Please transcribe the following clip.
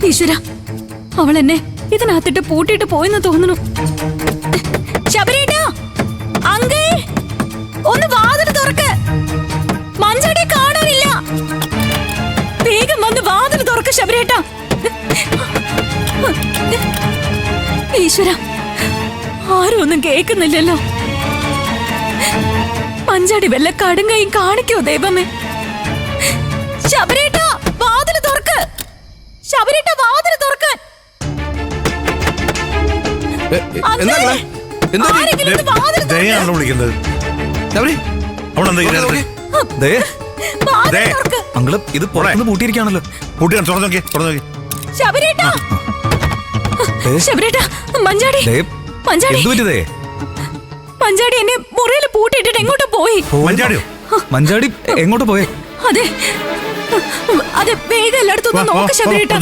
ഈശ്വര, അവൾ എന്നെ ഇതിനകത്തിട്ട് പൂട്ടിയിട്ട് പോയെന്ന് തോന്നുന്നു. ശബരേട്ടാ, അങ്കിൾ, ഒന്ന് വാതിൽ തുറക്ക്. മഞ്ചാടിയെ കാണാനില്ല. വേഗം വന്ന് വാതിൽ തുറക്ക് ശബരേട്ടാ. ഈശ്വര, ആരും ഒന്നും കേൾക്കുന്നില്ലല്ലോ. മഞ്ചാടി വല്ല കടുങ്കയും കാണിക്കോ ദൈവമേ. ശബരേട്ടാ, വാതിൽ തുറക്ക്. ശബരേട്ടാ, വാതിൽ തുറക്ക്. അങ്കിള് ഇത് പൂട്ടിയിരിക്കാണല്ലോ. ശബരേട്ടാ, ശബരേട്ടാ, മഞ്ചാടി, മഞ്ചാടി, മഞ്ചാടി എന്നെ മുറിയിൽ പൂട്ടിയിട്ടിട്ട് എങ്ങോട്ട് പോയി? മഞ്ചാടി എങ്ങോട്ട് പോയേ? അതെ, അതെ, വേഗം എല്ലായിടത്തും നോക്ക് ശബരേട്ടാ.